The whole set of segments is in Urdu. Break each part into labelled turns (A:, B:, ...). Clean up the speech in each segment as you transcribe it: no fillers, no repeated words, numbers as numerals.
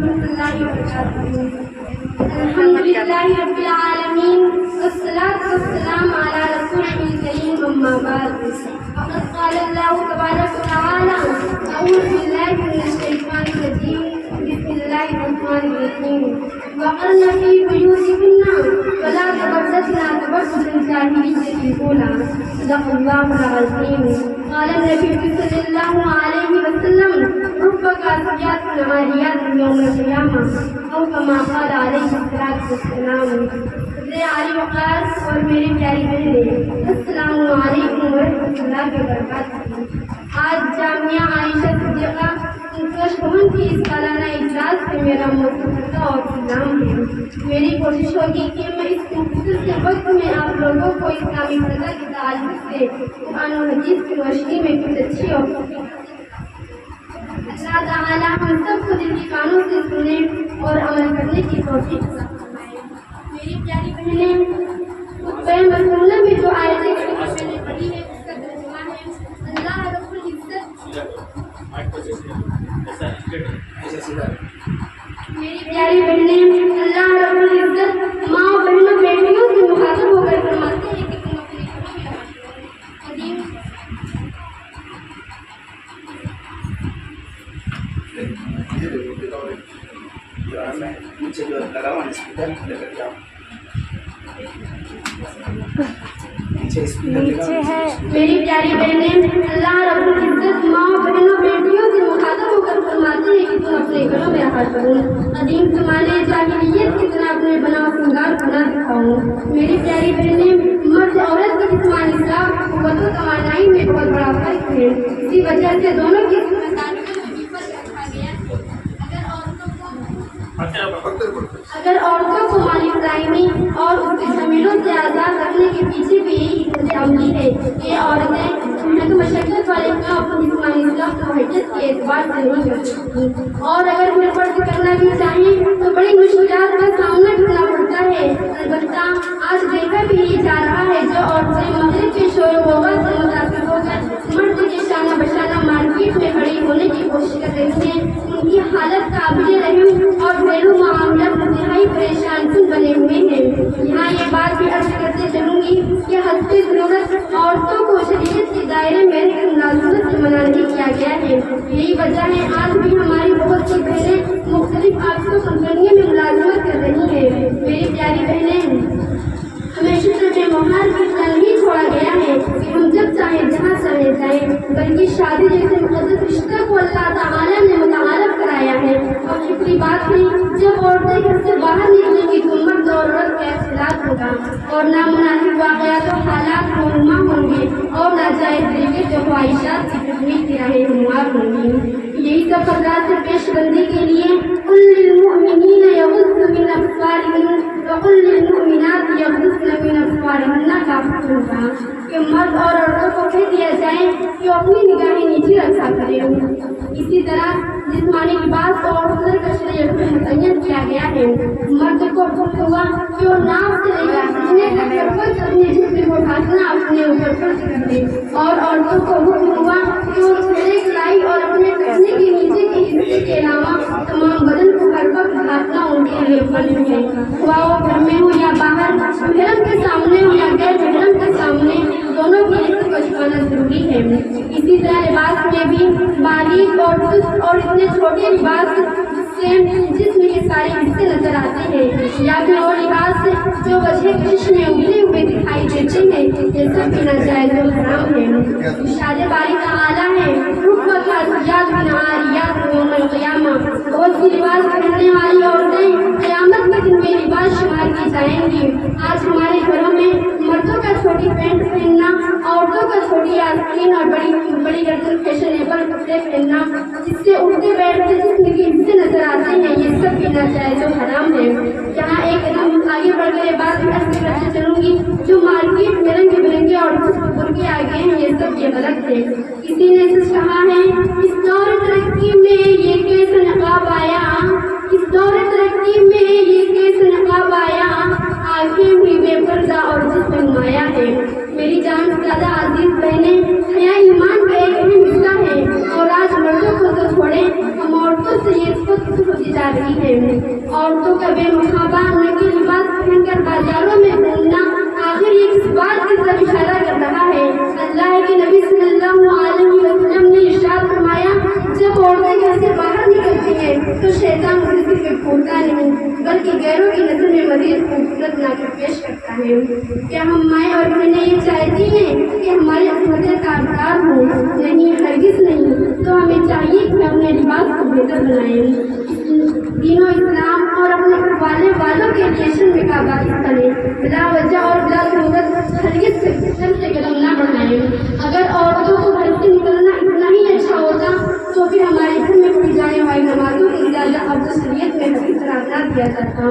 A: ورحمۃ اللہ وبرکاتہ۔ الحمدللہ رب العالمین والصلاۃ والسلام علی رسولہ الکریم اما بعد۔ فقد قال اللہ تبارک وتعالی اعوذ باللہ من الشیطان الرجیم بسم اللہ الرحمن الرحیم وقرن فی بیوتکن ولا تبرجن تبرج الجاہلیۃ الاولی صدق اللہ العظیم۔ قال النبی صلی اللہ علیہ وسلم رب قاسیات نواریات یوم القیامہ او کما قال علیہ الصلوۃ والسلام۔ علی وقار اور میری پیاری بہنیں، السلام علیکم ورحمۃ اللہ وبرکاتہ۔ آج جامعہ عائشہ صدیقہ بھون کی اس سالانہ اجلاس میں میرا موضوع اور پیغام ہے۔ میری کوشش ہوگی کہ میں اس مختصر سے وقت میں آپ لوگوں کو اسلامی فضا کے تعلق سے قرآن و حدیث کی روشنی میں کچھ اچھی اور اللہ تعالیٰ ہم سب کو دل کی کانوں سے سننے اور عمل کرنے کی توفیق عطا فرمائے۔ میری پیاری بہنیں، خطبہ مسنونہ میں جو آیتیں میں نے پڑھی ہے اس کا ترجمہ ہے اللہ رب العزت۔ میری پیاری بہنیں، اللہ رب العزت ماں بہنوں بیٹیوں سے مخاطب ہو کر فرماتے ہیں کہ تم اپنے گھروں میں میری پیاری بہنیں، اللہ رب العزت ماں بہنوں بیٹیوں سے مخاطب ہو کر فرماتے ہیں کہ تم اپنے گھروں میں رہا کرو، قدیم زمانے جاہلیت کی طرح اپنے بنا سنگار بنا دکھاؤں۔ میری پیاری بہنیں، مرد عورت کی جسمانی اصلاح قوت و توانائی میں بہت بڑا فرق ہے، اسی وجہ سے دونوں کی ذمہ داریوں میں بھی فرق رکھا گیا ہے۔ اگر عورتوں کو مالی فراہمی اور اس کے زمینوں سے آزاد رکھنے کے پیچھے بھی یہی حکمت عملی ہے کہ عورتیں محنت مشقت والے کام اپنی جسمانی اصلاح کو حیثیت کے اعتبار سے نہیں کر سکتی، اور اگر پھر فرض کرنا بھی چاہیں تو بڑی مشکلات کا سامنا کرنا پڑتا ہے۔ البتہ آج دیکھا بھی یہ جا رہا ہے جو عورتیں مغرب کے شور و غبار سے متاثر ہو کر مرد کے شانہ بشانہ مارکیٹ میں کھڑی ہونے کی کوشش کر رہی ہیں، ان کی حالت قابل رحم اور گھریلو معاملات انتہائی پریشان کن بنے ہوئے ہیں۔ یہاں یہ بات بھی عرض کرتے چلوں گی کہ حسب ضرورت عورتوں کو شریعت کے دائرے میں رہ کر ملازمت سے منع نہیں کیا گیا ہے۔ یہی وجہ ہے آج بھی ہماری بہت سی بہنیں مختلف آفسوں کمپنیوں میں ملازمت کر رہی ہیں۔ میری پیاری بہنیں، ہمیں شکر میں مہار کی طرح نہیں چھوڑا گیا ہے کہ ہم جب چاہیں جہاں چلے جائیں، بلکہ شادی جیسے مقدس رشتہ کو اللہ تعالیٰ نے متعارف کرایا ہے۔ اور فکری بات ہے جب عورتیں گھر سے باہر نکلیں گی تو مرد اور عورت کا اختلاط ہوگا اور نامناسب واقعات و حالات رونما ہوں گے اور ناجائز طریقے سے خواہشات کی تکمیل کی راہیں ہموار ہوں گی۔ یہی سب خطرات سے پیش بندی کے لیے قل للمؤمنین یغضضن من ابصارہن وقل للمؤمنات یغضضن من ابصارہن کا حکم ہوگا کہ مرد اور عورتوں کو کہہ دیا جائے کہ اپنی نگاہیں نیچے رکھا کریں۔ اسی طرح جسمانی لباس اور حسن کا شریعت میں متعین کیا گیا ہے۔ مرد کو حکم ہوا کہ وہ ناف سے لے کر سینے تک سر اپنے جسم کو ڈھانکنا اپنے اوپر فرض کر دے، اور عورتوں کو حکم ہوا کہ وہ چہرے کلائی اور اپنے ٹخنے کے نیچے کے حصے کے علاوہ تمام بدن کو ہر وقت ڈھانکنا ان کے لیے فرض ہے، خواہ وہ گھر میں ہو یا باہر، محرم کے سامنے ہو یا غیر محرم کے سامنے، دونوں کی عزت کو چھپانا ضروری ہے۔ اسی طرح لباس میں بھی باریک اور سست اور اتنے چھوٹے لباس جس سے جسم کے سارے حصے نظر آتے ہیں، یا پھر وہ لباس جو وجہ کش میں ابھرے ہوئے دکھائی دیتے ہیں، یہ سب بھی ناجائز و حرام ہے۔ ارشاد باری تعالیٰ ہے رب قاسیات عاریات یوم القیامہ، بہت سی لباس پہننے والی عورتیں قیامت کے دن میں لباس شمار کی جائیں گی۔ آج ہمارے گھروں میں مردوں کا چھوٹی پینٹ پہننا، عورتوں کا چھوٹی آستین اور بڑی گردن فیشنیبل کپڑے پہننا جس سے اٹھتے بیٹھتے جسم کے حصے نظر آتے ہیں، یہ سب بھی ناجائز و حرام ہے۔ یہاں ایک قدم آگے بڑھ کر یہ بات بھی عرض کرتے چلوں گی، جو مارکیٹ میں رنگ برنگے اور برقعے آ گئے ہیں، یہ سب یہ غلط ہے۔ کسی نے سچ کہا ہے اس دور ترقی میں یہ کیسا نقاب آیا، اس دور ترقی میں یہ کیسا نقاب آیا، آنکھیں ہوئی بے پردہ اور جسم نمایاں ہے۔ میری جان سے زیادہ عزیز بہنیں، حیا ایمان کا ایک اہم حصہ ہے، اور آج مردوں کو تو چھوڑیں ہم عورتوں سے یہ خود ہوتی جا رہی جاتی ہے۔ عورتوں کا بے محابہ نقی لباس پہن کر بازاروں میں گھومنا آخر یہ کس بات کی طرف اشارہ کر رہا ہے؟ اللہ کے نبی صلی اللہ علیہ وسلم نے ارشاد فرمایا، جب عورتیں گھر سے باہر نکلتی ہیں تو شیطان اسے صرف پھولتا نہیں بلکہ غیروں کی نظر میں مزید خوبصورت ناقص پیش کرتا ہے۔ کیا ہم مائیں اور بہنیں یہ چاہتی ہیں کہ ہماری عصمتیں تابدار ہوں؟ نہیں، ہرگز نہیں۔ تو ہمیں چاہیے کہ اپنے لباس کو بہتر بنائیں، دین و اسلام اور اپنے گھر والوں کے لیے شرم کا باعث کریں، بلا وجہ اور بلا ضرورت ہرگز سے قدم نہ بڑھائیں۔ اگر عورتوں کو گھر سے نکلنا اتنا ہی اچھا ہوتا تو پھر ہمارے گھر میں پڑھی جانے والی نمازوں کی اجازت اب تو شریعت میں حدیث قرار نہ دیا جاتا۔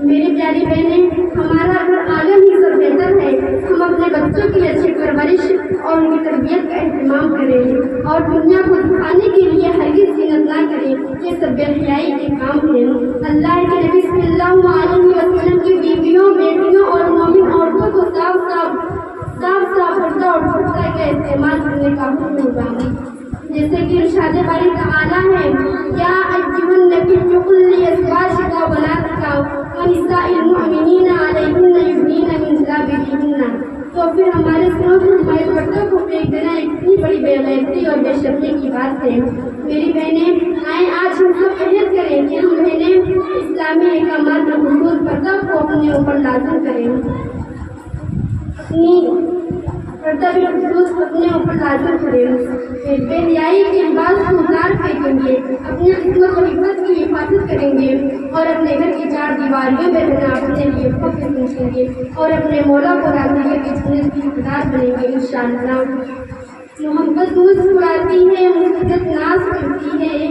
A: میری پیاری بہنیں، ہمارا گھر عالم ہی سب بہتر ہے۔ ہم اپنے بچوں کی اچھی پرورش اور ان کی تربیت کا اہتمام کریں اور دنیا کو دکھانے کے لیے ہرگز زینت نہ کریں، یہ سب بے حیائی کے کام ہے۔ اللہ کے نبی صلی اللہ علیہ وسلم کی بیویوں، بیٹیوں اور مومن عورتوں کو صاف پردہ اور پردہ کا استعمال کرنے کا حکم ہوگا، جیسے کہ ارشاد باری تعالیٰ ہے، یا ایھا النبی قل لازواجک و بناتک ونساء المؤمنین علیہن یدنین من جلابیبہن۔ تو پھر ہمارے سنوں سے ہمارے پردوں کو پھینک دینا ایک اتنی بڑی بے غیرتی اور بے شرمی کی بات ہے۔ میری بہنیں، آئیں آج ہم سب عہد کریں کہ ہم بہنیں اسلامی احکامات اور حدود پردہ کو اپنے اوپر لازم کریں، اپنے اوپر لازم کریں، بے حیائی کے لباس کو اتار پھینکیں گے، اپنی عصمت و عفت کی حفاظت کریں گے اور اپنے گھر کی چار دیواریوں میں رہنا اپنے لیے فخر سمجھیں گے اور اپنے مولا کو راضی کی جنت کی حقدار بنیں گے انشاءاللہ۔ محبت مسکراتی ہے، مسرت ناز کرتی ہے،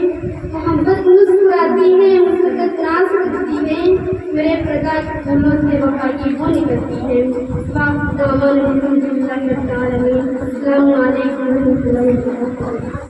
A: محبت مسکراتی ہے، مسرت ناز کرتی ہے، میرے پردہ کے پھولوں سے وفا کی وہ نکلتی ہے۔ السلام علیکم و رحمۃ اللہ وبرکاتہ۔